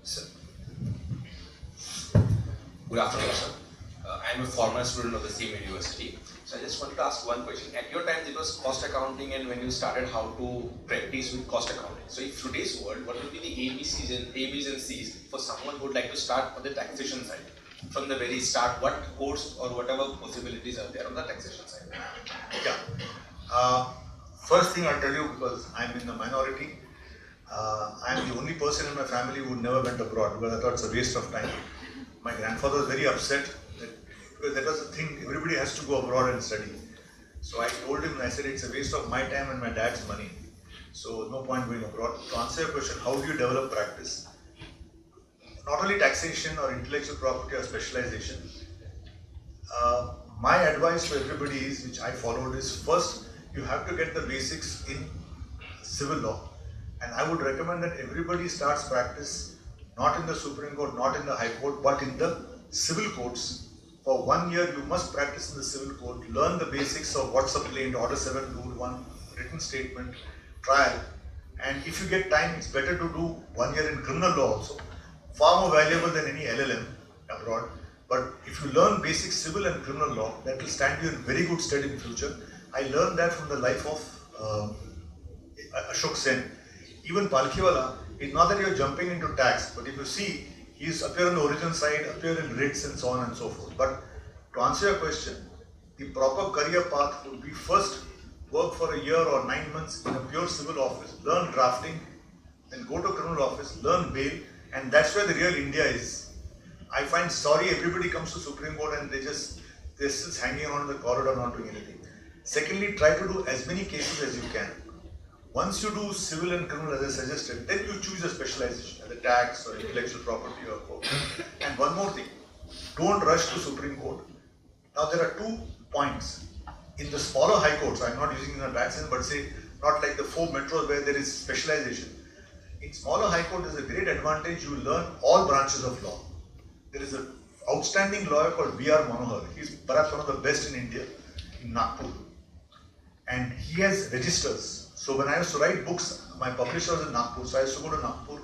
D: Sir. Good afternoon, sir. I am a former student of the same university. So I just wanted to ask one question. At your time, it was cost accounting, and when you started how to practice with cost accounting. So in today's world, what would be the ABCs and A's and C's for someone who would like to start on the taxation side? From the very start, what course or whatever possibilities are there on the taxation side?
A: Yeah. First thing I'll tell you, because I'm in the minority, I'm the only person in my family who never went abroad, because I thought it's a waste of time. My grandfather was very upset because that was the thing, everybody has to go abroad and study. So I told him, I said, it's a waste of my time and my dad's money. So no point going abroad. To answer your question, how do you develop practice? Not only taxation or intellectual property or specialization. My advice to everybody is, which I followed, is first, you have to get the basics in civil law. And I would recommend that everybody starts practice not in the Supreme Court, not in the High Court, but in the civil courts. For 1 year, you must practice in the civil court, learn the basics of what's a plaint, Order 7, Rule 1, written statement, trial. And if you get time, it's better to do 1 year in criminal law also. Far more valuable than any LLM abroad. But if you learn basic civil and criminal law, that will stand you in very good stead in future. I learned that from the life of Ashok Sen. Even Palkhiwala, it's not that you're jumping into tax, but if you see, he's appear on the origin side, appear in writs and so on and so forth. But to answer your question, the proper career path would be first work for a year or 9 months in a pure civil office, learn drafting, then go to criminal office, learn bail, and that's where the real India is. I find sorry everybody comes to Supreme Court and they're still hanging around the corridor not doing anything. Secondly, try to do as many cases as you can. Once you do civil and criminal as I suggested, then you choose a specialization, either tax or intellectual property or court. And one more thing, don't rush to Supreme Court. Now there are 2 points. In the smaller high courts, I'm not using in a bad sense, but say not like the 4 metros where there is specialization. In smaller high court, there's a great advantage, you learn all branches of law. There is an outstanding lawyer called V.R. Manohar. He's perhaps one of the best in India, in Nagpur. And he has registers. So when I used to write books, my publisher was in Nagpur, so I used to go to Nagpur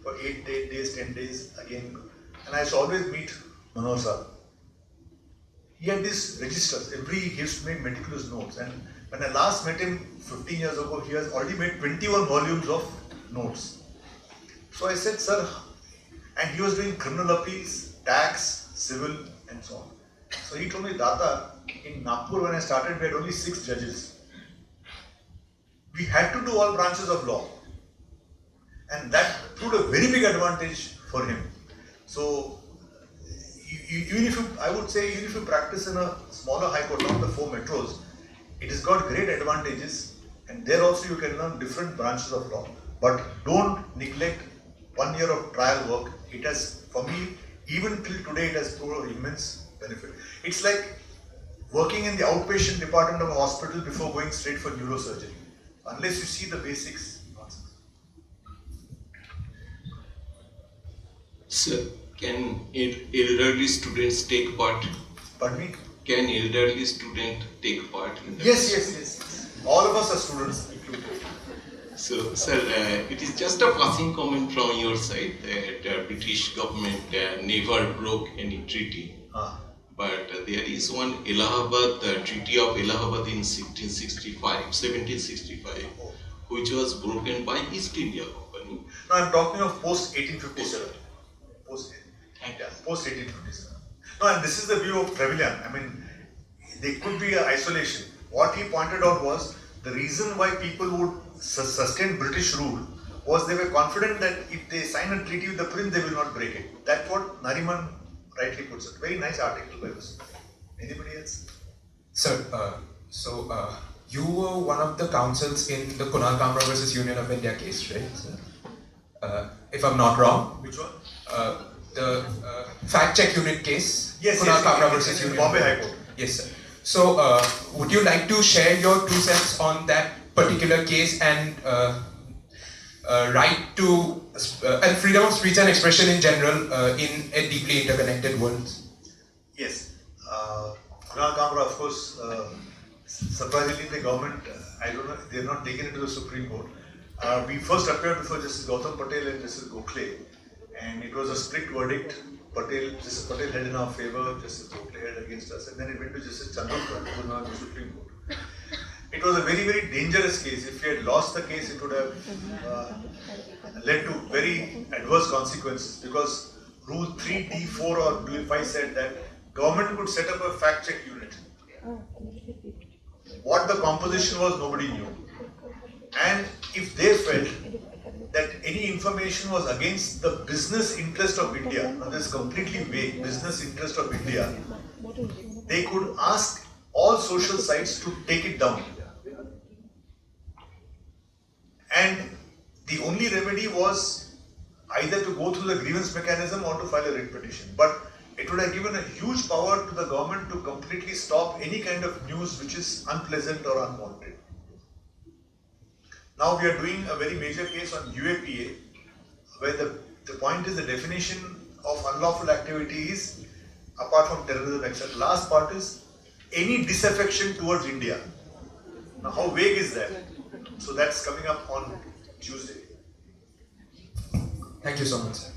A: for 8 days, 10 days again, and I used to always meet Manohar sir. He had these registers, he used to make meticulous notes, and when I last met him 15 years ago, he has already made 21 volumes of notes. So I said, sir, and he was doing criminal appeals, tax, civil, and so on. So he told me, Data, in Nagpur when I started, we had only 6 judges. We had to do all branches of law, and that proved a very big advantage for him. So, even if you practice in a smaller high court, not the 4 metros, it has got great advantages, and there also you can learn different branches of law. But don't neglect 1 year of trial work. It has, for me, even till today, it has proved immense benefit. It's like working in the outpatient department of a hospital before going straight for neurosurgery. Unless you see the basics, nonsense.
E: Sir, can elderly students take part?
A: Pardon me?
E: Can elderly student take part in that?
A: Yes. All of us are students.
E: So, sir, it is just a passing comment from your side that British government never broke any treaty. But there is one Allahabad, the Treaty of Allahabad in 1765, which was broken by East India Company.
A: No, I'm talking of post 1857. Post 1857. No, and this is the view of Trevelyan. I mean, there could be an isolation. What he pointed out was the reason why people would sustain British rule was they were confident that if they sign a treaty with the prince, they will not break it. That's what Nariman rightly puts it. Very nice article by us. Anybody else?
B: Sir,
F: you were one of the counsels in the Kunal Kamra versus Union of India case, right? If I'm not wrong.
A: Which one?
F: The fact check unit case.
A: Yes,
F: Kunal
A: yes,
F: Kamra
A: yes,
F: versus
A: in
F: Union.
A: Bombay High Court.
F: Yes, sir. So, would you like to share your 2 cents on that particular case and right to and freedom of speech and expression in general in a deeply interconnected world?
A: Yes. Kunal Kamra, of course, surprisingly the government, I don't know, they have not taken it to the Supreme Court. We first appeared before Justice Gautam Patel and Justice Gokhale, and it was a split verdict. Justice Patel had in our favor, Justice Gokhale had against us, and then it went to Justice Chandrakant, who was now in the Supreme Court. It was a very, very dangerous case. If we had lost the case, it would have led to very adverse consequences, because Rule 3D4 or Rule 5 said that government could set up a fact check unit. What the composition was, nobody knew. And if they felt that any information was against the business interest of India, now this is completely vague, business interest of India, they could ask all social sites to take it down. And the only remedy was either to go through the grievance mechanism or to file a writ petition. But it would have given a huge power to the government to completely stop any kind of news which is unpleasant or unwanted. Now we are doing a very major case on UAPA, where the point is the definition of unlawful activity is, apart from terrorism, etc. Last part is any disaffection towards India. Now how vague is that? So that's coming up on Tuesday.
F: Thank you so much, sir.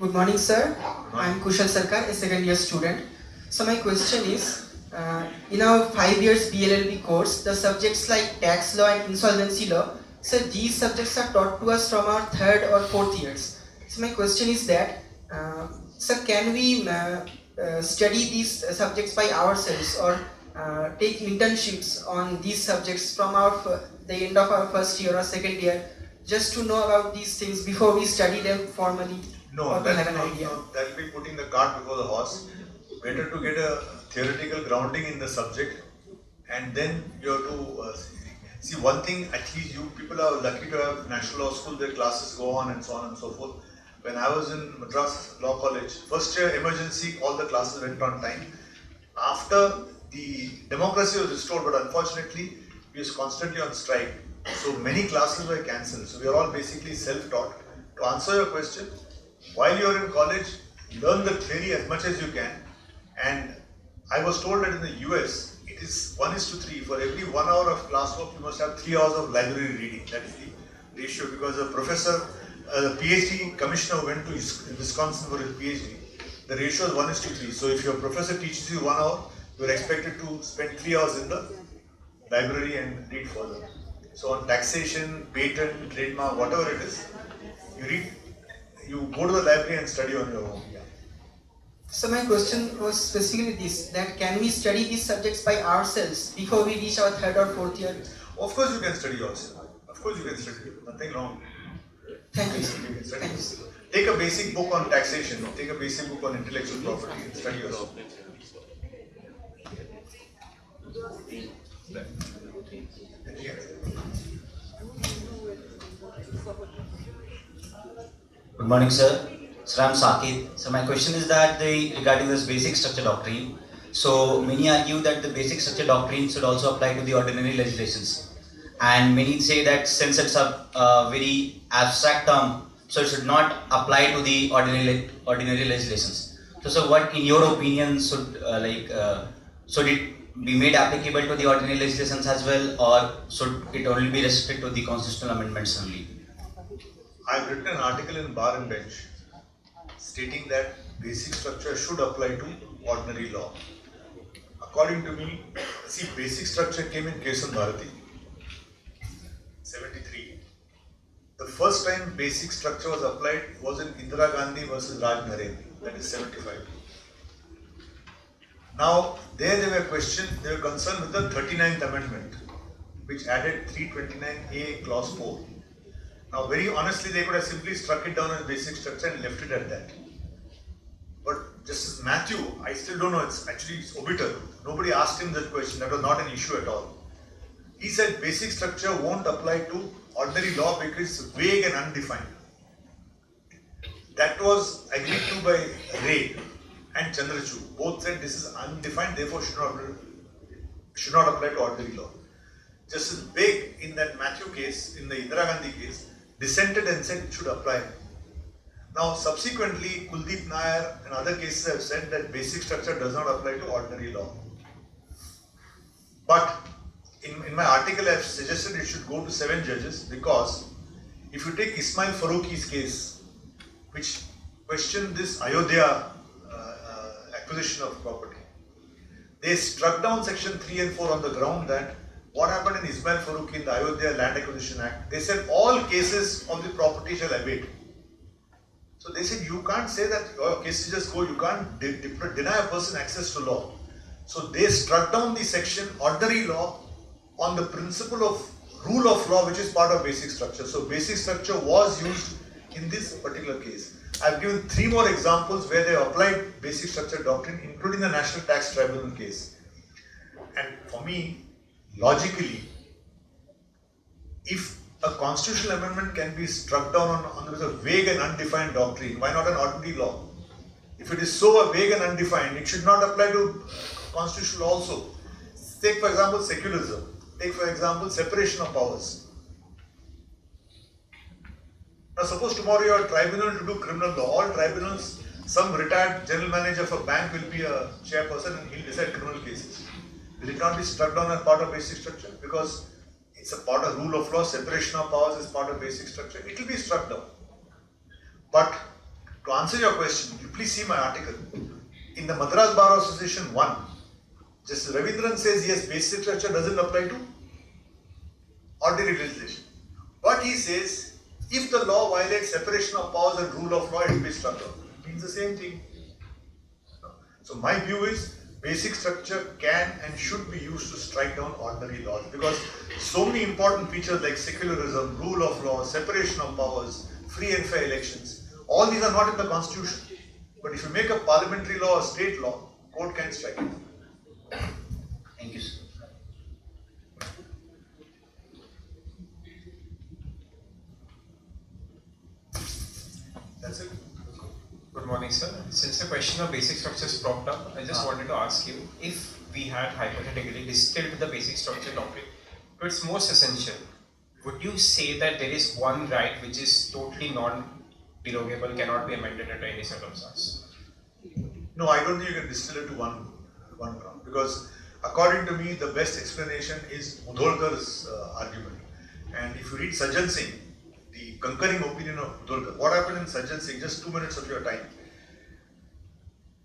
G: Good morning, sir. I'm Kushal Sarkar, a second year student. So my question is, in our 5 years BLLB course, the subjects like tax law and insolvency law, so these subjects are taught to us from our 3rd or 4th years. So my question is that, sir, can we study these subjects by ourselves or take internships on these subjects from the end of our 1st year or 2nd year, just to know about these things before we study them formally?
A: No,
G: or to have an idea?
A: that will be putting the cart before the horse. Better to get a theoretical grounding in the subject, and then you have to see one thing. At least you people are lucky to have National Law School, their classes go on and so on and so forth. When I was in Madras Law College, first year emergency, all the classes went on time. After the democracy was restored, but unfortunately we was constantly on strike, so many classes were cancelled. So we are all basically self-taught. To answer your question, while you are in college, learn the theory as much as you can. And I was told that in the US, it is 1:3. For every 1 hour of classwork, you must have 3 hours of library reading. That is the ratio, because a professor, the PhD commissioner who went to Wisconsin for his PhD, the ratio is 1:3. So if your professor teaches you 1 hour, you are expected to spend 3 hours in the library and read further. So on taxation, patent, trademark, whatever it is, you go to the library and study on your own.
G: So my question was specifically this, that can we study these subjects by ourselves before we reach our 3rd or 4th year?
A: Of course you can study yourself. Of course you can study. Nothing wrong.
G: Thank you, sir.
A: You can study.
G: Thank you, sir.
A: Take a basic book on taxation. Take a basic book on intellectual property and study yourself.
H: Good morning, sir. Sir, I'm Sakit. So my question is that regarding this basic structure doctrine. So many argue that the basic structure doctrine should also apply to the ordinary legislations, and many say that since it's a very abstract term, so it should not apply to the ordinary legislations. So what, in your opinion, should it be made applicable to the ordinary legislations as well, or should it only be restricted to the constitutional amendments only?
A: I've written an article in Bar and Bench stating that basic structure should apply to ordinary law. According to me, see, basic structure came in Kesan Bharati, 73. The first time basic structure was applied was in Indira Gandhi versus Raj Naren, that is 75. Now, there they were concerned with the 39th Amendment, which added 329A clause 4. Now, very honestly, they could have simply struck it down as basic structure and left it at that. But Justice Matthew, I still don't know, it's obiter. Nobody asked him that question, that was not an issue at all. He said basic structure won't apply to ordinary law because it's vague and undefined. That was agreed to by Ray and Chandrachud. Both said this is undefined, therefore should not apply to ordinary law. Justice Beg in that Matthew case, in the Indira Gandhi case, dissented and said it should apply. Now subsequently, Kuldeep Nair and other cases have said that basic structure does not apply to ordinary law. But in my article I have suggested it should go to 7 judges because if you take Ismail Faruqi's case, which questioned this Ayodhya acquisition of property, they struck down section 3 and 4 on the ground that what happened in Ismail Faruqi in the Ayodhya Land Acquisition Act, they said all cases of the property shall abate. So they said you can't say that your cases just go, you can't deny a person access to law. So they struck down the section ordinary law on the principle of rule of law, which is part of basic structure. So basic structure was used in this particular case. I've given 3 more examples where they applied basic structure doctrine, including the National Tax Tribunal case. And for me, logically, if a constitutional amendment can be struck down on a vague and undefined doctrine, why not an ordinary law? If it is so vague and undefined, it should not apply to constitutional also. Take for example secularism. Take for example separation of powers. Now suppose tomorrow you are a tribunal to do criminal law. All tribunals, some retired general manager of a bank will be a chairperson and he will decide criminal cases. Will it not be struck down as part of basic structure? Because it's a part of rule of law, separation of powers is part of basic structure. It will be struck down. But to answer your question, you please see my article. In the Madras Bar Association 1, Justice Ravindran says yes, basic structure doesn't apply to ordinary legislation. But he says, if the law violates separation of powers and rule of law, it will be struck down. It means the same thing. So my view is, basic structure can and should be used to strike down ordinary laws because so many important features like secularism, rule of law, separation of powers, free and fair elections, all these are not in the constitution. But if you make a parliamentary law or state law, court can strike it.
H: Thank you, sir.
A: That's it.
B: Good morning, sir. Since the question of basic structure is propped up, I just wanted to ask you if we had hypothetically distilled the basic structure doctrine to its most essential, would you say that there is one right which is totally non-derogable, cannot be amended under any circumstance?
A: No, I don't think you can distill it to one ground because according to me, the best explanation is Mudholkar's argument. And if you read Sajjan Singh, the concurring opinion of Mudholkar, what happened in Sajjan Singh, just 2 minutes of your time.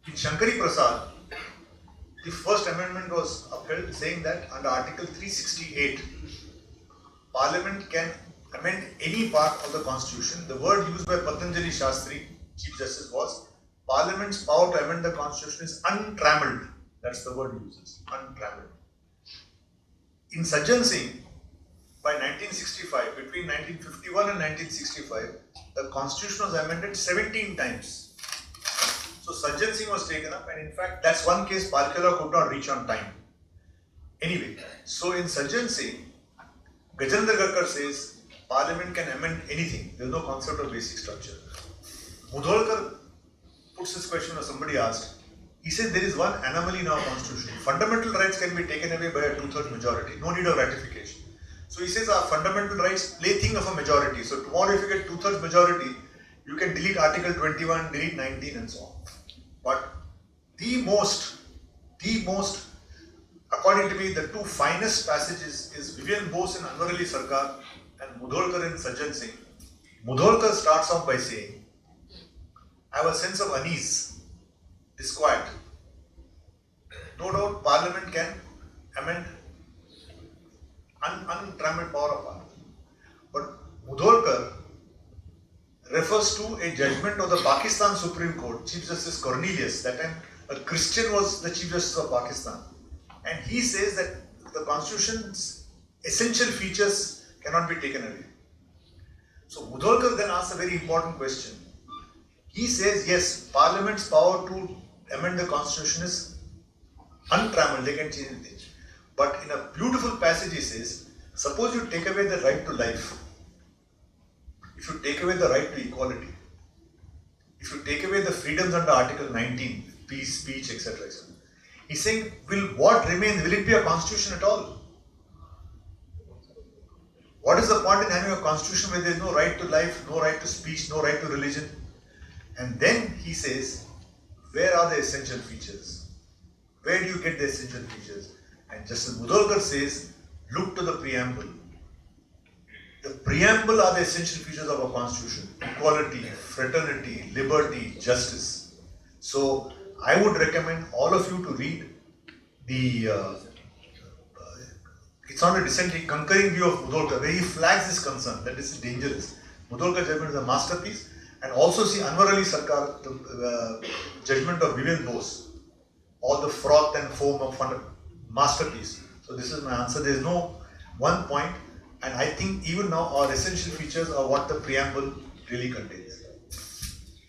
A: In Shankari Prasad, the first amendment was upheld saying that under Article 368, Parliament can amend any part of the Constitution. The word used by Patanjali Shastri, Chief Justice, was Parliament's power to amend the Constitution is untrammeled. That's the word he uses, untrammeled. In Sajjan Singh, by 1965, between 1951 and 1965, the Constitution was amended 17 times. So Sajjan Singh was taken up, and in fact, that's one case Palkela could not reach on time. Anyway, so in Sajjan Singh, Gajendra Garkar says Parliament can amend anything. There is no concept of basic structure. Mudholkar puts this question, or somebody asked. He said there is one anomaly in our Constitution. Fundamental rights can be taken away by a 2/3 majority. No need of ratification. So he says our fundamental rights play thing of a majority. So tomorrow if you get 2/3 majority, you can delete Article 21, delete 19 and so on. But the most, according to me, the 2 finest passages is Vivian Bose in Anwar Ali Sarkar and Mudholkar in Sajjan Singh. Mudholkar starts off by saying, I have a sense of unease, disquiet. No doubt Parliament can amend untrammeled power of Parliament. But Mudholkar refers to a judgment of the Pakistan Supreme Court, Chief Justice Cornelius. That time a Christian was the Chief Justice of Pakistan. And he says that the Constitution's essential features cannot be taken away. So Mudholkar then asks a very important question. He says, yes, Parliament's power to amend the constitution is untrammeled, they can change anything. But in a beautiful passage he says, suppose you take away the right to life, if you take away the right to equality, if you take away the freedoms under Article 19, peace, speech, etc., etc., he's saying, will what remain? Will it be a constitution at all? What is the point in having a constitution where there is no right to life, no right to speech, no right to religion? And then he says, where are the essential features? Where do you get the essential features? And Justice Mudolkar says, look to the preamble. The preamble are the essential features of a constitution: equality, fraternity, liberty, justice. So I would recommend all of you to read the it's not a dissenting, concurring view of Mudolkar, where he flags this concern that this is dangerous. Mudolkar judgment is a masterpiece, and also see Anwar Ali Sarkar, the judgment of Vivian Bose, all the froth and foam of masterpiece. So this is my answer. There is no one point, and I think even now our essential features are what the preamble really contains.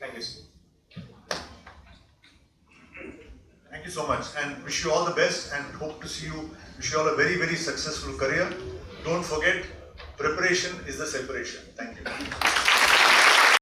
B: Thank you, sir.
A: Thank you so much, and wish you all the best, and hope to see you. Wish you all a very, very successful career. Don't forget, preparation is the separation. Thank you.